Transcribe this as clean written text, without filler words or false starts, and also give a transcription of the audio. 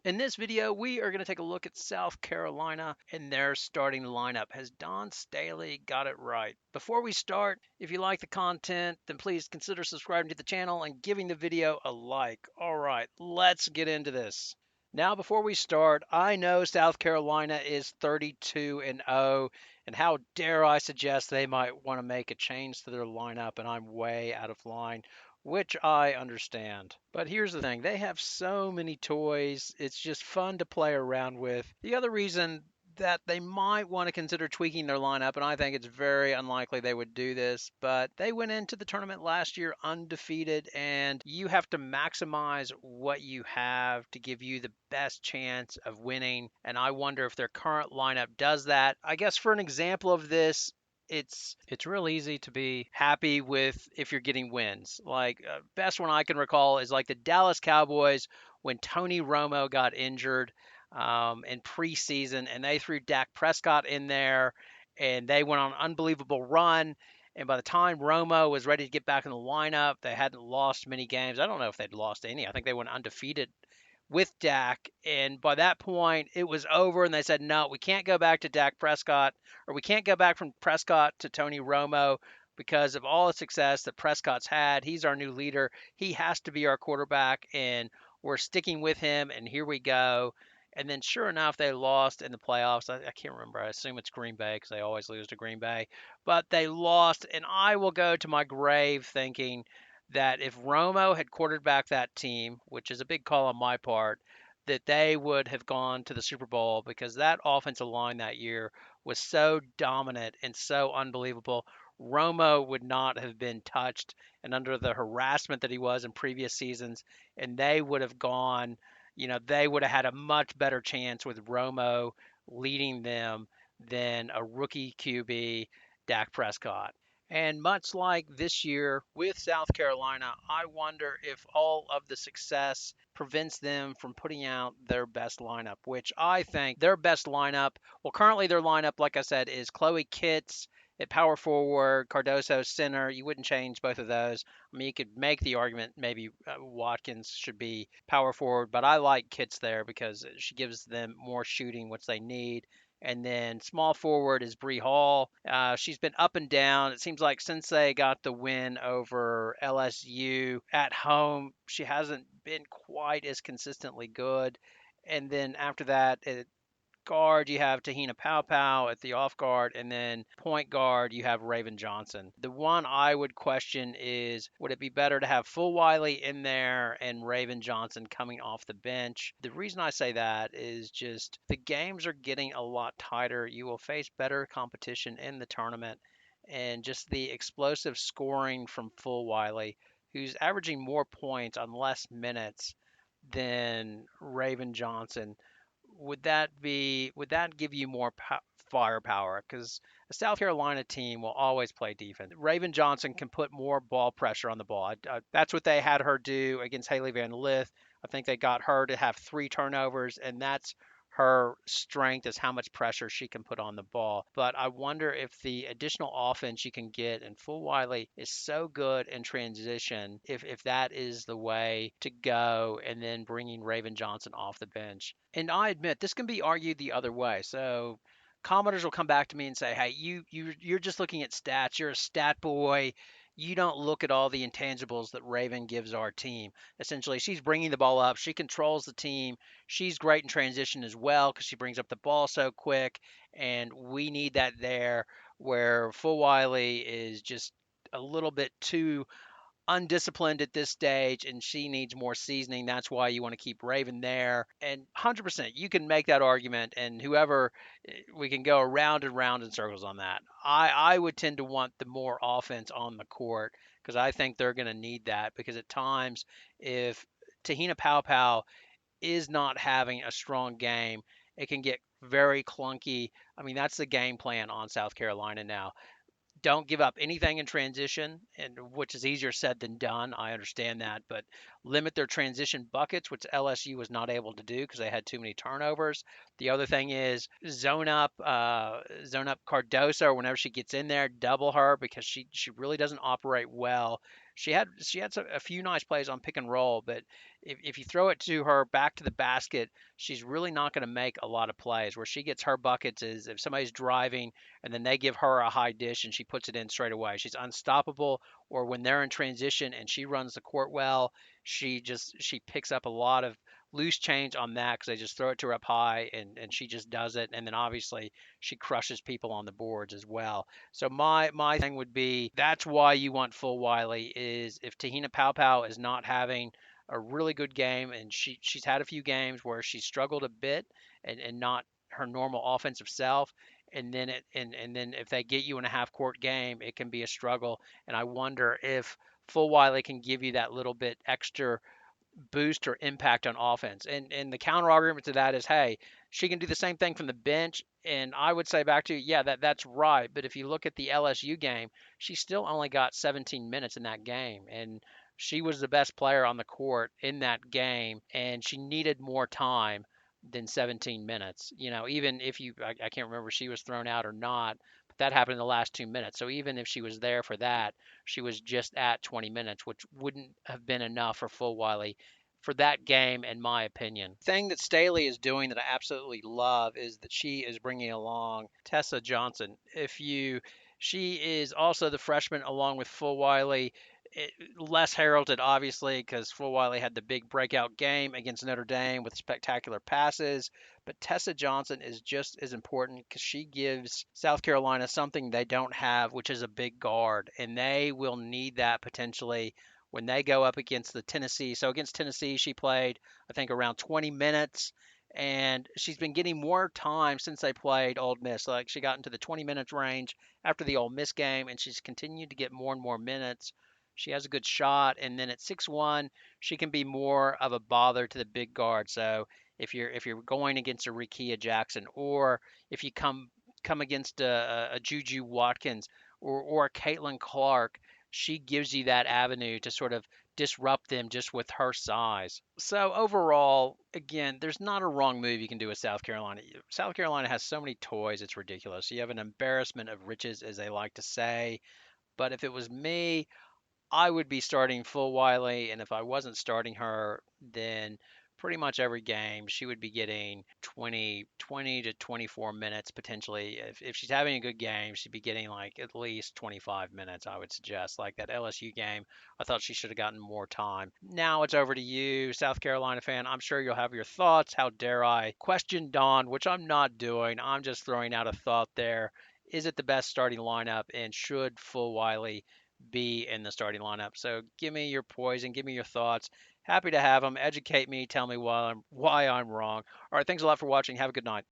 In this video, we are going to take a look at South Carolina and their starting lineup. Has Dawn Staley got it right? Before we start, if you like the content, then please consider subscribing to the channel and giving the video a like. All right, let's get into this. Now, before we start, I know South Carolina is 32 and 0, and how dare I suggest they might want to make a change to their lineup, and I'm way out of line, which I understand. But here's the thing, they have so many toys, it's just fun to play around with. The other reason that they might want to consider tweaking their lineup, and I think it's very unlikely they would do this, but they went into the tournament last year undefeated, and you have to maximize what you have to give you the best chance of winning. And I wonder if their current lineup does that. I guess for an example of this, it's real easy to be happy with if you're getting wins. Like best one I can recall is like the Dallas Cowboys when Tony Romo got injured in preseason, and they threw Dak Prescott in there, and they went on an unbelievable run. And by the time Romo was ready to get back in the lineup, they hadn't lost many games. I don't know if they'd lost any. I think they went undefeated with Dak. And by that point, it was over. And they said, no, we can't go back to Dak Prescott, or we can't go back from Prescott to Tony Romo because of all the success that Prescott's had. He's our new leader. He has to be our quarterback, and we're sticking with him. And here we go. And then, sure enough, they lost in the playoffs. I can't remember. I assume it's Green Bay because they always lose to Green Bay. But they lost, and I will go to my grave thinking that if Romo had quarterbacked that team, which is a big call on my part, that they would have gone to the Super Bowl because that offensive line that year was so dominant and so unbelievable. Romo would not have been touched and under the harassment that he was in previous seasons, and they would have gone, they would have had a much better chance with Romo leading them than a rookie QB, Dak Prescott. And much like this year with South Carolina, I wonder if all of the success prevents them from putting out their best lineup, which I think their best lineup, well, currently their lineup, like I said, is Chloe Kitts at power forward, Cardoso center. You wouldn't change both of those. I mean, you could make the argument maybe Watkins should be power forward, but I like Kitts there because she gives them more shooting, which they need. And then small forward is Bree Hall. She's been up and down. It seems like since they got the win over LSU at home, she hasn't been quite as consistently good. And then after that, at guard, you have Tahina Pow at the off guard, and then point guard, you have Raven Johnson. The one I would question is would it be better to have Fulwiley in there and Raven Johnson coming off the bench? The reason I say that is just the games are getting a lot tighter. You will face better competition in the tournament, and just the explosive scoring from Fulwiley, who's averaging more points on less minutes than Raven Johnson, would that give you more firepower? Because a South Carolina team will always play defense. Raven Johnson can put more ball pressure on the ball. That's what they had her do against Haley Van Lith. I think they got her to have 3 turnovers, and that's her strength is how much pressure she can put on the ball. But I wonder if the additional offense you can get, and Full Wiley is so good in transition, if that is the way to go, and then bringing Raven Johnson off the bench. And I admit this can be argued the other way. So commenters will come back to me and say, "Hey, you're just looking at stats. You're a stat boy. You don't look at all the intangibles that Raven gives our team. Essentially, she's bringing the ball up. She controls the team. She's great in transition as well because she brings up the ball so quick, and we need that there. Where Full Wiley is just a little bit too undisciplined at this stage and she needs more seasoning. That's why you want to keep Raven there. And 100%, you can make that argument, and whoever, we can go around and round in circles on that. I would tend to want the more offense on the court because I think they're going to need that because at times, if Tahina Pow is not having a strong game, it can get very clunky. I mean, that's the game plan on South Carolina now. Don't give up anything in transition, and which is easier said than done. I understand that, but limit their transition buckets, which LSU was not able to do because they had too many turnovers. The other thing is zone up Cardoso whenever she gets in there, double her because she really doesn't operate well. she had a few nice plays on pick and roll, but if you throw it to her back to the basket, she's really not going to make a lot of plays. Where she gets her buckets is if somebody's driving and then they give her a high dish and she puts it in straight away. She's unstoppable. Or when they're in transition and she runs the court well, she picks up a lot of loose change on that because they just throw it to her up high and she just does it. And then obviously she crushes people on the boards as well. So my thing would be that's why you want Fulwiley is if Tahina Pow is not having a really good game and she's had a few games where she struggled a bit and not her normal offensive self. And then if they get you in a half court game, it can be a struggle. And I wonder if Fulwiley can give you that little bit extra boost or impact on offense. And the counter argument to that is, hey, she can do the same thing from the bench. And I would say back to you, yeah, that's right. But if you look at the LSU game, she still only got 17 minutes in that game, and she was the best player on the court in that game, and she needed more time than 17 minutes. Even if I can't remember if she was thrown out or not, but that happened in the last 2 minutes. So even if she was there for that, she was just at 20 minutes, which wouldn't have been enough for Fulwiley for that game, in my opinion. The thing that Staley is doing that I absolutely love is that she is bringing along Tessa Johnson. She is also the freshman along with Fulwiley. Less heralded, obviously, because Fulwiley had the big breakout game against Notre Dame with spectacular passes. But Tessa Johnson is just as important because she gives South Carolina something they don't have, which is a big guard. And they will need that potentially when they go up against the Tennessee. So against Tennessee, she played, I think, around 20 minutes. And she's been getting more time since they played Ole Miss. Like she got into the 20 minutes range after the Ole Miss game, and she's continued to get more and more minutes. She has a good shot, and then at 6'1", she can be more of a bother to the big guard. So if you're going against a Rikia Jackson, or if you come against a Juju Watkins or a Caitlin Clark, she gives you that avenue to sort of disrupt them just with her size. So overall, again, there's not a wrong move you can do with South Carolina. South Carolina has so many toys, it's ridiculous. You have an embarrassment of riches, as they like to say. But if it was me, I would be starting Fulwiley, and if I wasn't starting her, then pretty much every game she would be getting 20 to 24 minutes potentially. If she's having a good game, she'd be getting like at least 25 minutes, I would suggest. Like that LSU game, I thought she should have gotten more time. Now it's over to you, South Carolina fan. I'm sure you'll have your thoughts. How dare I question Dawn, which I'm not doing. I'm just throwing out a thought there. Is it the best starting lineup, and should Fulwiley be in the starting lineup? So give me your poison, give me your thoughts. Happy to have them. Educate me, tell me why I'm wrong. All right, thanks a lot for watching. Have a good night.